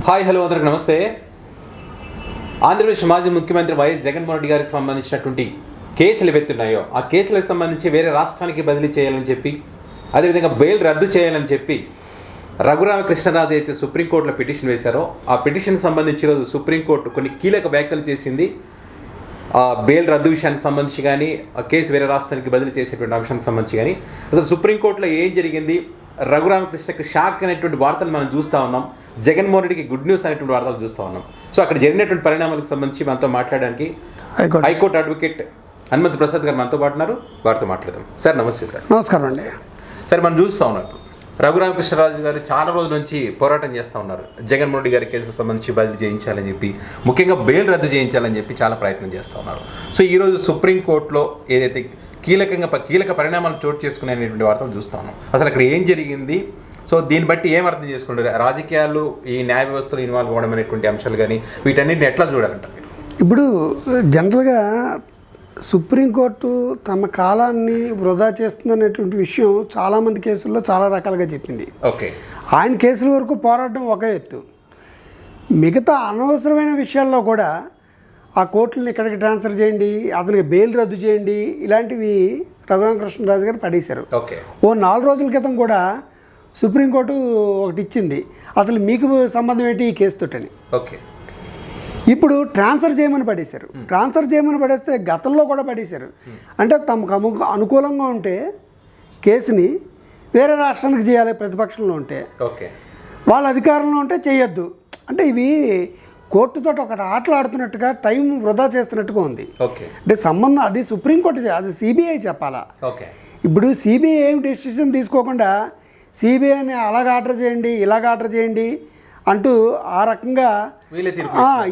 Hi hello అందరికి నమస్తే. ఆంధ్రప్రదేశ్ మాజీ ముఖ్యమంత్రి వైఎస్ జగన్మోహన్ రెడ్డి గారికి సంబంధించినటువంటి కేసులు ఎత్తున్నాయో ఆ కేసులకు సంబంధించి వేరే రాష్ట్రానికి బదిలీ చేయాలని చెప్పి, అదేవిధంగా బెయిల్ రద్దు చేయాలని చెప్పి రఘురామకృష్ణరాజు అయితే సుప్రీంకోర్టులో పిటిషన్ వేశారో ఆ పిటిషన్కి సంబంధించి ఈరోజు సుప్రీంకోర్టు కొన్ని కీలక వ్యాఖ్యలు చేసింది. ఆ బెయిల్ రద్దు విషయానికి సంబంధించి కానీ, ఆ కేసు వేరే రాష్ట్రానికి బదిలీ చేసేటువంటి అంశానికి సంబంధించి కానీ, అసలు సుప్రీంకోర్టులో ఏం జరిగింది, రఘురామకృష్ణకి షాక్ అనేటువంటి వార్తలు మనం చూస్తూ ఉన్నాం, జగన్మోహన్ రెడ్డికి గుడ్ న్యూస్ అనేటువంటి వార్తలు చూస్తూ ఉన్నాం. సో అక్కడ జరిగినటువంటి పరిణామాలకు సంబంధించి మనతో మాట్లాడడానికి హైకోర్టు అడ్వకేట్ హనుమంత్ ప్రసాద్ గారు మనతో పాటు ఉన్నారు. వారితో మాట్లాడదాం. సార్ నమస్తే. సార్ నమస్కారం అండి. సార్ మనం చూస్తూ ఉన్నాం ఇప్పుడు రఘురామకృష్ణరాజు గారు చాలా రోజుల నుంచి పోరాటం చేస్తూ ఉన్నారు. జగన్మోహన్ రెడ్డి గారి కేసుకు సంబంధించి బదిలీ చేయించాలని చెప్పి, ముఖ్యంగా బెయిల్ రద్దు చేయించాలని చెప్పి చాలా ప్రయత్నం చేస్తూ ఉన్నారు. సో ఈరోజు సుప్రీంకోర్టులో ఏదైతే కీలక పరిణామాలు చోటు చేసుకునేటువంటి వార్తలు చూస్తూ ఉన్నాం. అసలు అక్కడ ఏం జరిగింది, సో దీన్ని బట్టి ఏం అర్థం చేసుకుంటారు, రాజకీయాలు ఈ న్యాయ వ్యవస్థలో ఇన్వాల్వ్ అవ్వడం అనేటువంటి అంశాలు కానీ వీటన్నిటిని ఎట్లా చూడాలంటారు మీరు? ఇప్పుడు జనరల్గా సుప్రీంకోర్టు తమ కాలాన్ని వృధా చేస్తుందనేటువంటి విషయం చాలామంది కేసుల్లో చాలా రకాలుగా చెప్పింది. ఓకే, ఆయన కేసుల వరకు పోరాటం ఒక ఎత్తు, మిగతా అనవసరమైన విషయాల్లో కూడా ఆ కోర్టులను ఇక్కడికి ట్రాన్స్ఫర్ చేయండి, అతనికి బెయిల్ రద్దు చేయండి, ఇలాంటివి రఘురామకృష్ణరాజు గారు పడేశారు. ఓకే, ఓ 4 రోజుల క్రితం కూడా సుప్రీంకోర్టు ఒకటి ఇచ్చింది, అసలు మీకు సంబంధం ఏంటి ఈ కేసుతోటని. ఓకే, ఇప్పుడు ట్రాన్స్ఫర్ చేయమని పడేశారు. ట్రాన్స్ఫర్ చేయమని పడేస్తే గతంలో కూడా పడేశారు. అంటే తమకు అనుకూలంగా ఉంటే కేసుని వేరే రాష్ట్రానికి చేయాలి, ప్రతిపక్షంలో ఉంటే, ఓకే, వాళ్ళ అధికారంలో ఉంటే చేయొద్దు. అంటే ఇవి కోర్టుతో ఒకటి ఆటలు ఆడుతున్నట్టుగా, టైం వృధా చేస్తున్నట్టుగా ఉంది. ఓకే, అంటే సంబంధం అది సుప్రీంకోర్టు, అది సిబిఐ చెప్పాలా. ఓకే, ఇప్పుడు సిబిఐ ఏం డెసిషన్ తీసుకోకుండా సిబిఐని అలాగ ఆర్డర్ చేయండి, ఇలాగ ఆర్డర్ చేయండి అంటూ ఆ రకంగా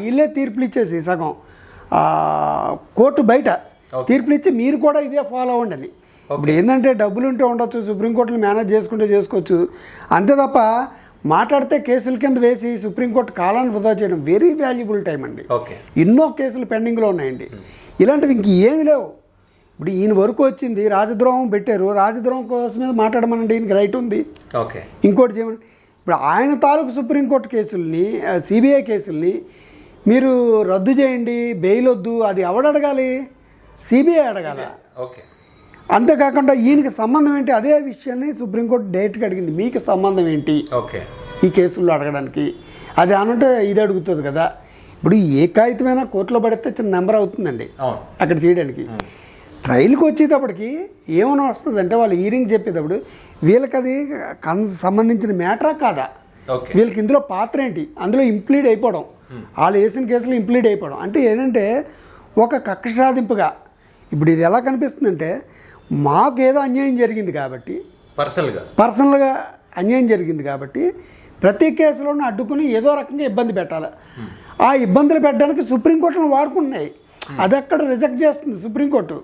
వీళ్ళే తీర్పులు ఇచ్చేసి సగం కోర్టు బయట తీర్పులు ఇచ్చి మీరు కూడా ఇదే ఫాలో అవ్వండి అని. ఇప్పుడు ఏంటంటే డబ్బులు ఉంటే ఉండొచ్చు, సుప్రీంకోర్టులు మేనేజ్ చేసుకుంటే చేసుకోవచ్చు, అంతే తప్ప మాట్లాడితే కేసుల కింద వేసి సుప్రీంకోర్టు కాలాన్ని వృధా చేయడం వెరీ వాల్యుబుల్ టైం అండి. ఎన్నో కేసులు పెండింగ్లో ఉన్నాయండి. ఇలాంటివి ఇంక ఏమి లేవు. ఇప్పుడు ఈయన వరకు వచ్చింది, రాజద్రోహం పెట్టారు, రాజద్రోహం కోసం మీద మాట్లాడమనండి, ఈయనకి రైట్ ఉంది. ఓకే, ఇంకోటి చేయమని. ఇప్పుడు ఆయన తాలూకు సుప్రీంకోర్టు కేసుల్ని, సిబిఐ కేసుల్ని మీరు రద్దు చేయండి, బెయిల్ వద్దు, అది ఎవడు అడగాలి? సిబిఐ అడగాల. ఓకే, అంతేకాకుండా ఈయనకి సంబంధం ఏంటి, అదే విషయాన్ని సుప్రీంకోర్టు డైరెక్ట్గా అడిగింది, మీకు సంబంధం ఏంటి ఓకే ఈ కేసుల్లో అడగడానికి. అది అనంటే ఇది అడుగుతుంది కదా. ఇప్పుడు ఏ కాగితమైనా కోర్టులో పడితే చిన్న నెంబర్ అవుతుందండి అక్కడ చేయడానికి. ట్రయల్కి వచ్చేటప్పటికి ఏమైనా వస్తుంది అంటే వాళ్ళు హీరింగ్ చెప్పేటప్పుడు వీళ్ళకి అది సంబంధించిన మ్యాటరా కాదా, వీళ్ళకి ఇందులో పాత్ర ఏంటి, అందులో ఇంప్లీడ్ అయిపోవడం, వాళ్ళు వేసిన కేసులో ఇంప్లీడ్ అయిపోవడం అంటే ఏంటంటే ఒక కక్ష సాధింపుగా. ఇప్పుడు ఇది ఎలా కనిపిస్తుందంటే, మాకు ఏదో అన్యాయం జరిగింది కాబట్టి, పర్సనల్గా అన్యాయం జరిగింది కాబట్టి ప్రతి కేసులోనూ అడ్డుకుని ఏదో రకంగా ఇబ్బంది పెట్టాలి. ఆ ఇబ్బందులు పెట్టడానికి సుప్రీంకోర్టును వాడుకుంటున్నాయి. అది అక్కడ రిజెక్ట్ చేస్తుంది సుప్రీంకోర్టు.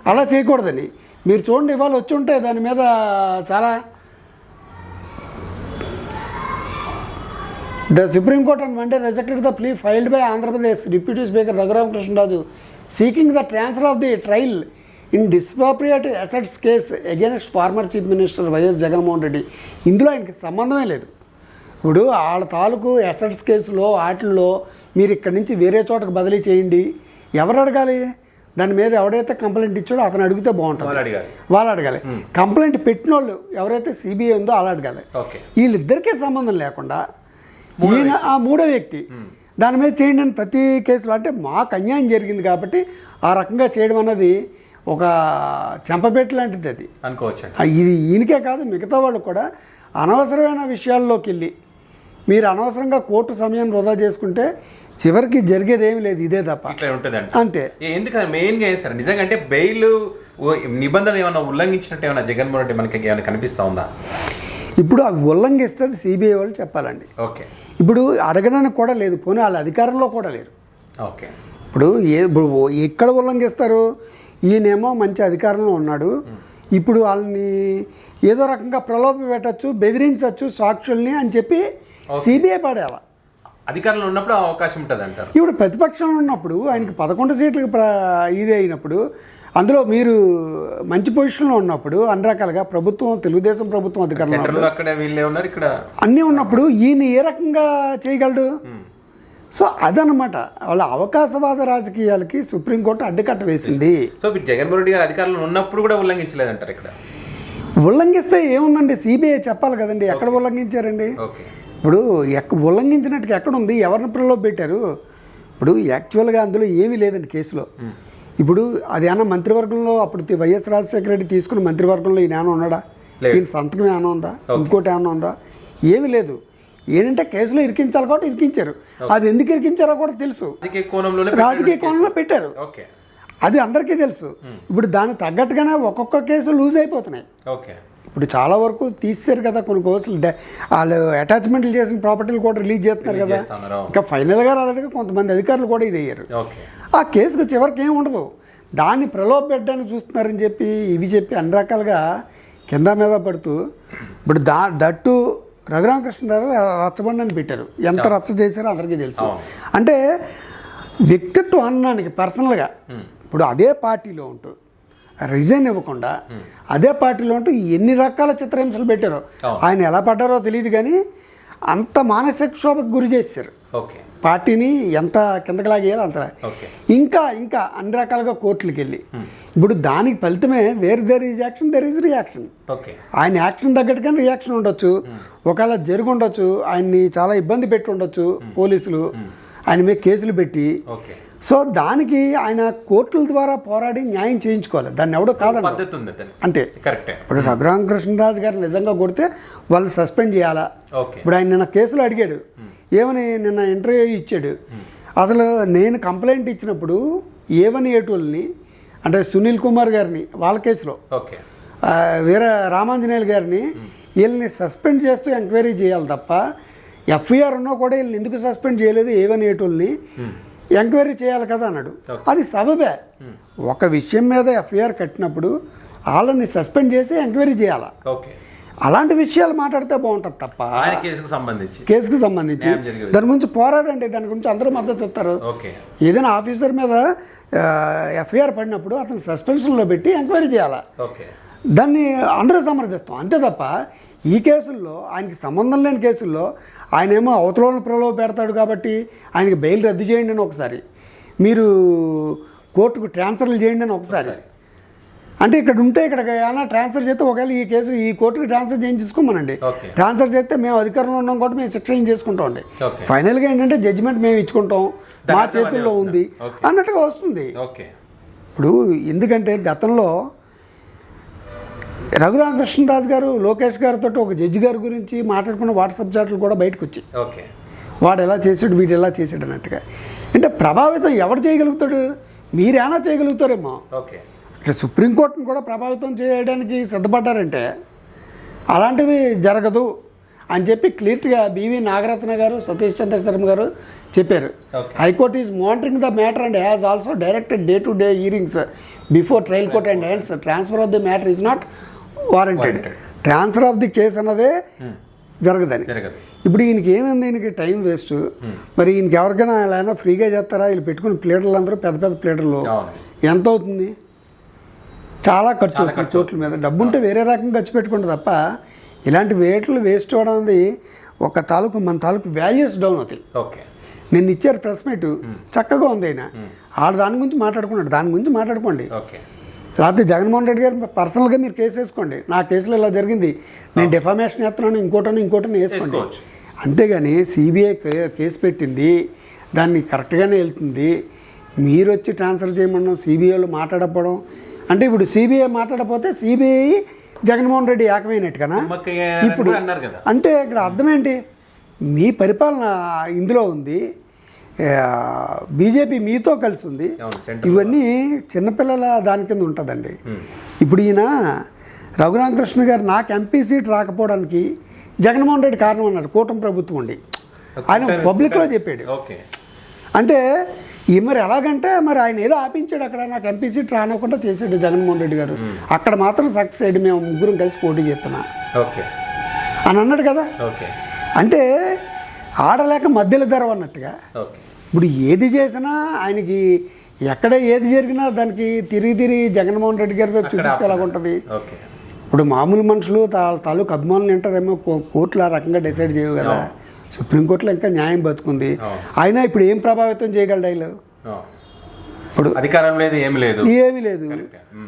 అలా చేయకూడదని. మీరు చూడండి, ఇవాళ వచ్చి ఉంటే దాని మీద చాలా the supreme court on Monday rejected the plea filed by Andhra Pradesh Deputy Speaker Raghuram seeking the transfer of the trial in disappropriate assets case against former Chief Minister YS Jaganmohan Reddy. ఇందులో ఆయనకి సంబంధమే లేదు. ఇప్పుడు వాళ్ళ తాలూకు అసెట్స్ కేసులో వాటిల్లో మీరు ఇక్కడి నుంచి వేరే చోటకు బదిలీ చేయండి, ఎవరు అడగాలి? దాని మీద ఎవడైతే కంప్లైంట్ ఇచ్చాడో అతను అడిగితే బాగుంటుంది, వాళ్ళు అడగాలి. కంప్లైంట్ పెట్టిన వాళ్ళు ఎవరైతే సిబిఐ ఉందో అలా అడగాలి. వీళ్ళిద్దరికీ సంబంధం లేకుండా ఈయన ఆ మూడో వ్యక్తి దాని మీద చేయండి అని ప్రతి కేసులో, అంటే మాకు అన్యాయం జరిగింది కాబట్టి ఆ రకంగా చేయడం అన్నది ఒక చెంపపెట్టు లాంటిది. అది అనుకోవచ్చు. ఇది ఈయనకే కాదు, మిగతా వాళ్ళు కూడా అనవసరమైన విషయాల్లోకి వెళ్ళి మీరు అనవసరంగా కోర్టు సమయాన్ని వృధా చేసుకుంటే చివరికి జరిగేది ఏమి లేదు, ఇదే తప్ప. అంతే. ఎందుకంటే మెయిన్గా ఏం సార్ నిజంగా అంటే బెయిల్ నిబంధనలు ఏమైనా ఉల్లంఘించినట్టు ఏమైనా జగన్మోహన్ రెడ్డి మనకి ఏమైనా కనిపిస్తూ ఉందా? ఇప్పుడు అవి ఉల్లంఘిస్తే సిబిఐ వాళ్ళు చెప్పాలండి. ఓకే, ఇప్పుడు అడగడానికి కూడా లేదు, పోనీ వాళ్ళ అధికారంలో కూడా లేరు. ఓకే, ఇప్పుడు ఎక్కడ ఉల్లంఘిస్తారు? ఈయనేమో మంచి అధికారంలో ఉన్నాడు, ఇప్పుడు వాళ్ళని ఏదో రకంగా ప్రలోభ పెట్టచ్చు, బెదిరించవచ్చు సాక్షుల్ని అని చెప్పి సిబిఐ పడేయాల. అధికారంలో ఉన్నప్పుడు అవకాశం ఉంటుంది అంటారు. ఇప్పుడు ప్రతిపక్షంలో ఉన్నప్పుడు ఆయనకి 11 సీట్లకు ఇది అయినప్పుడు అందులో మీరు మంచి పొజిషన్లో ఉన్నప్పుడు అన్ని రకాలుగా ప్రభుత్వం, తెలుగుదేశం ప్రభుత్వం అధికారంలో సెంట్రల్లో అక్కడ వీళ్ళే ఉన్నారు, ఇక్కడ అన్నీ ఉన్నప్పుడు ఈయన ఏ రకంగా చేయగలడు? సో అదనమాట వాళ్ళ అవకాశవాద రాజకీయాలకి సుప్రీంకోర్టు అడ్డుకట్ట వేసింది. సో ఇప్పుడు జగన్మోహన్ రెడ్డి గారు అధికారంలో ఉన్నప్పుడు కూడా ఉల్లంఘించలేదంటారు ఇక్కడ? ఉల్లంఘిస్తే ఏముందండి, సిబిఐ చెప్పాలి కదండి ఎక్కడ ఉల్లంఘించారండి. ఇప్పుడు ఉల్లంఘించినట్టుగా ఎక్కడ ఉంది, ఎవరిని ప్రలోభ పెట్టారు? ఇప్పుడు యాక్చువల్గా అందులో ఏమీ లేదండి కేసులో. ఇప్పుడు అది ఏమన్నా మంత్రివర్గంలో అప్పుడు వైఎస్ రాజశేఖర రెడ్డి తీసుకున్న మంత్రివర్గంలో ఈయన ఏమైనా ఉన్నాడా? ఈయన సంతకం ఏమైనా ఉందా? ఇంకోటి ఏమైనా ఉందా? ఏమీ లేదు. ఏంటంటే కేసులో ఇరికించాలి కాబట్టి ఇరికించారు. అది ఎందుకు ఇరికించారో కూడా తెలుసు, రాజకీయ కోణంలో పెట్టారు, అది అందరికీ తెలుసు. ఇప్పుడు దానికి తగ్గట్టుగానే ఒక్కొక్క కేసు లూజ్ అయిపోతున్నాయి. ఇప్పుడు చాలా వరకు తీసేశారు కదా కొన్ని కేసులు, వాళ్ళు అటాచ్మెంట్లు చేసిన ప్రాపర్టీలు కూడా రిలీజ్ చేస్తున్నారు కదా. ఇంకా ఫైనల్గా రాలేదు, కొంతమంది అధికారులు కూడా ఇది అయ్యారు. ఆ కేసుకు చివరికి ఏమి ఉండదు, దాన్ని ప్రలోభ పెట్టడానికి చూస్తున్నారని చెప్పి ఇవి చెప్పి అన్ని రకాలుగా కింద మీద పడుతూ ఇప్పుడు దట్టు రఘురామకృష్ణరావు రచ్చబండని పెట్టారు. ఎంత రచ్చ చేశారో అందరికీ తెలుసు. అంటే వ్యక్తిత్వం అన్నానికి పర్సనల్గా ఇప్పుడు అదే పార్టీలో ఉంటూ రిజైన్ ఇవ్వకుండా అదే పార్టీలో ఉంటూ ఎన్ని రకాల చిత్రహింసలు పెట్టారో, ఆయన ఎలా పడ్డారో తెలియదు కానీ అంత మానసిక క్షోభకు గురి చేశారు. పార్టీని ఎంత కిందకి లాగేయాలి అంత. ఇంకా ఇంకా అన్ని రకాలుగా కోర్టులకు వెళ్ళి ఇప్పుడు దానికి ఫలితమే where there is action there is reaction. ఆయన యాక్షన్ తగ్గట్టుగానే రియాక్షన్ ఉండొచ్చు, ఒకవేళ జరిగి ఉండొచ్చు, ఆయన్ని చాలా ఇబ్బంది పెట్టి ఉండొచ్చు పోలీసులు, ఆయన మీద కేసులు పెట్టి. సో దానికి ఆయన కోర్టుల ద్వారా పోరాడి న్యాయం చేయించుకోవాలి, దాన్ని ఎవడో కాదండి అంతే. ఇప్పుడు రఘురామకృష్ణరాజు గారు నిజంగా కొడితే వాళ్ళు సస్పెండ్ చేయాలా? ఇప్పుడు ఆయన నిన్న కేసులు అడిగాడు, ఏమని నిన్న ఇంటర్వ్యూ ఇచ్చాడు. అసలు నేను కంప్లైంట్ ఇచ్చినప్పుడు ఏవని ఏటూల్ని అంటే సునీల్ కుమార్ గారిని వాళ్ళ కేసులో వీర రామాంజనేయులు గారిని వీళ్ళని సస్పెండ్ చేస్తూ ఎంక్వైరీ చేయాలి తప్ప ఎఫ్ఐఆర్ ఉన్నా కూడా వీళ్ళని ఎందుకు సస్పెండ్ చేయలేదు ఏవని ఏటూల్ని ఎంక్వైరీ చేయాలి కదా అన్నాడు. అది సబబే. ఒక విషయం మీద ఎఫ్ఐఆర్ కట్టినప్పుడు వాళ్ళని సస్పెండ్ చేసి ఎంక్వైరీ చేయాలా. అలాంటి విషయాలు మాట్లాడితే బాగుంటుంది తప్ప కేసుకు సంబంధించి దాని గురించి పోరాడండి, దాని గురించి అందరూ మద్దతు ఇస్తారు. ఏదైనా ఆఫీసర్ మీద ఎఫ్ఐఆర్ పడినప్పుడు అతను సస్పెన్షన్లో పెట్టి ఎంక్వైరీ చేయాలా, దాన్ని అందరూ సమర్థిస్తాం అంతే తప్ప ఈ కేసుల్లో ఆయనకి సంబంధం లేని కేసుల్లో ఆయనేమో అవతలను ప్రలోభ పెడతాడు కాబట్టి ఆయనకి బెయిల్ రద్దు చేయండి అని ఒకసారి, మీరు కోర్టుకు ట్రాన్స్ఫర్లు చేయండి అని ఒకసారి. అంటే ఇక్కడ ఉంటే ఇక్కడ ఏమైనా ట్రాన్స్ఫర్ చేస్తే ఒకవేళ ఈ కేసు ఈ కోర్టుకి ట్రాన్స్ఫర్ చేయించుకోమనండి, ట్రాన్స్ఫర్ చేస్తే మేము అధికారంలో ఉన్నాం కాబట్టి మేము శిక్ష చేసుకుంటాం అండి. ఫైనల్గా ఏంటంటే జడ్జిమెంట్ మేము ఇచ్చుకుంటాం, మా చేతుల్లో ఉంది అన్నట్టుగా వస్తుంది. ఇప్పుడు ఎందుకంటే గతంలో రఘురామకృష్ణరాజు గారు లోకేష్ గారితో ఒక జడ్జి గారి గురించి మాట్లాడుకున్న వాట్సాప్ చాట్లు కూడా బయటకు వచ్చాయి. వాడు ఎలా చేసాడు వీడు ఎలా చేసాడు అన్నట్టుగా. అంటే ప్రభావితం ఎవరు చేయగలుగుతాడు? మీరేనా చేయగలుగుతారేమో. అంటే సుప్రీంకోర్టును కూడా ప్రభావితం చేయడానికి సిద్ధపడ్డారంటే అలాంటివి జరగదు అని చెప్పి క్లియర్గా బివి నాగరత్న గారు సతీష్ చంద్ర శర్మ గారు చెప్పారు. High court is monitoring the matter and has also directed day to day hearings before trial court and hence transfer of the matter is not warranted. Transfer of the case అన్నదే జరగదని. ఇప్పుడు ఈయనకి ఏమైంది, ఈయనకి టైం వేస్ట్. మరి ఈయనకి ఎవరికైనా ఎలా ఫ్రీగా చేస్తారా? వీళ్ళు పెట్టుకుని ప్లేటర్లు అందరూ పెద్ద పెద్ద ప్లేటర్లు ఎంత అవుతుంది? చాలా ఖర్చు అవుతుంది. చోట్ల మీద డబ్బు ఉంటే వేరే రకంగా ఖర్చు పెట్టుకుంటే తప్ప ఇలాంటి వేట్లు వేస్ట్ అవ్వడం అనేది ఒక తాలూకు మన తాలూకు వాల్యూస్ డౌన్ అవుతాయి. నిన్న ఇచ్చారు ప్రెస్ మీట్, చక్కగా ఉంది. అయినా ఆడు దాని గురించి మాట్లాడుకున్నాడు, దాని గురించి మాట్లాడుకోండి. లేకపోతే జగన్మోహన్ రెడ్డి గారు పర్సనల్గా మీరు కేసు వేసుకోండి, నా కేసులో ఇలా జరిగింది, నేను డిఫామేషన్ చేస్తున్నాను, ఇంకోటని వేసుకోండి. అంతేగాని సిబిఐ కేసు పెట్టింది, దాన్ని కరెక్ట్గానే వెళ్తుంది, మీరు వచ్చి ట్రాన్స్ఫర్ చేయమన్నాం, సిబిఐలో మాట్లాడకపోవడం అంటే ఇప్పుడు సిబిఐ మాట్లాడకపోతే సిబిఐ జగన్మోహన్ రెడ్డి ఏకమైనట్టుగానా ఇప్పుడు? అంటే ఇక్కడ అర్థం ఏంటి? మీ పరిపాలన ఇందులో ఉంది, బీజేపీ మీతో కలిసి ఉంది, ఇవన్నీ చిన్నపిల్లల దాని కింద ఉంటుందండి. ఇప్పుడు ఈయన రఘురామకృష్ణ గారు నాకు ఎంపీ సీట్ రాకపోవడానికి జగన్మోహన్ రెడ్డి కారణం అన్నాడు, కూటమి ప్రభుత్వం ఉండి ఆయన పబ్లిక్లో చెప్పాడు. అంటే మరి ఎలాగంటే మరి ఆయన ఏదో ఆపించాడు, అక్కడ నాకు ఎంపీ సీట్ రానకుండా చేసాడు జగన్మోహన్ రెడ్డి గారు, అక్కడ మాత్రం సక్సెస్ అయ్యాడు, మేము ముగ్గురం కలిసి పోటీ చేస్తున్నా అని అన్నాడు కదా. అంటే ఆడలేక మధ్యలో ధర అన్నట్టుగా ఇప్పుడు ఏది చేసినా ఆయనకి ఎక్కడ ఏది జరిగినా దానికి తిరిగి జగన్మోహన్ రెడ్డి గారి వైపు చూపిస్తే ఎలాగుంటుంది? ఓకే. ఇప్పుడు మామూలు మనుషులు తాలూకు అభిమానులు వింటారేమో, కోర్టులు ఆ రకంగా డిసైడ్ చేయవు కదా. సుప్రీంకోర్టులో ఇంకా న్యాయం బతుకుంది. అయినా ఇప్పుడు ఏం ప్రభావితం చేయగలడు వీళ్ళు? ఇప్పుడు అధికారం లేదు, ఏమీ లేదు.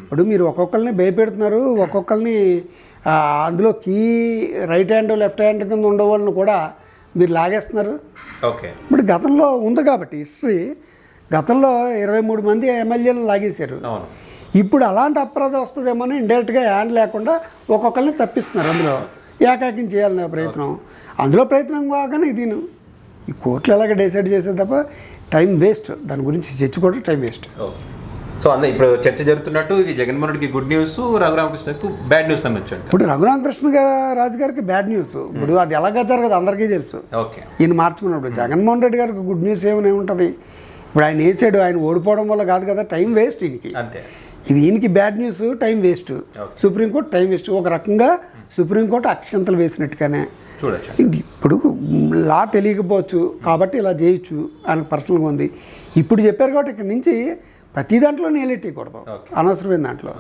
ఇప్పుడు మీరు ఒక్కొక్కరిని భయపెడుతున్నారు, ఒక్కొక్కరిని అందులో కీ రైట్ హ్యాండ్ లెఫ్ట్ హ్యాండ్ కింద ఉండే వాళ్ళని కూడా మీరు లాగేస్తున్నారు. ఓకే. ఇప్పుడు గతంలో ఉంది కాబట్టి హిస్టరీ, గతంలో 23 మంది ఎమ్మెల్యేలను లాగేశారు. ఇప్పుడు అలాంటి అపరాధం వస్తుందేమో అని ఇండైరెక్ట్గా హ్యాండ్ లేకుండా ఒక్కొక్కరిని తప్పిస్తున్నారు. అందులో ఏకాకిం చేయాలనే ప్రయత్నం, అందులో ప్రయత్నం కాగానే ఇది ఈ కోర్టులు ఎలాగ డిసైడ్ చేసే తప్ప టైం వేస్ట్. దాని గురించి చర్చ కూడా టైం వేస్ట్. సో ఇప్పుడు చర్చ జరుగుతున్నట్టు ఇది జగన్మోహన్ రెడ్డికి గుడ్ న్యూస్, రఘురామకృష్ణకు బ్యాడ్ న్యూస్ అనొచ్చు. ఇప్పుడు రఘురామకృష్ణ రాజు గారికి బ్యాడ్ న్యూస్. ఇప్పుడు అది ఎలాగ జరగదు అందరికీ తెలుసు. ఓకే. ఈయన మార్చుకున్నప్పుడు జగన్మోహన్ రెడ్డి గారికి గుడ్ న్యూస్ ఏమైనా ఉంటుంది? ఇప్పుడు ఆయన వేసాడు, ఆయన ఓడిపోవడం వల్ల కాదు కదా, టైం వేస్ట్ ఈయనకి. అంతే. ఇది ఈయనకి bad news, time waste. Supreme court time waste. ఒక రకంగా సుప్రీంకోర్టు అక్షంతలు వేసినట్టుగానే చూడొచ్చు. ఇప్పుడు లా తెలియకపోవచ్చు కాబట్టి ఇలా చేయొచ్చు అని పర్సనల్గా ఉంది. ఇప్పుడు చెప్పారు కాబట్టి ఇక్కడ నుంచి ప్రతి దాంట్లో నేలెట్టకూడదు, అనవసరమైన దాంట్లో.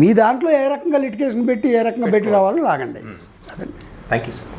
మీ దాంట్లో ఏ రకంగా లిటిగేషన్ పెట్టి ఏ రకంగా పెట్టి రావాలో లాగండి. అదండి. Thank you sir.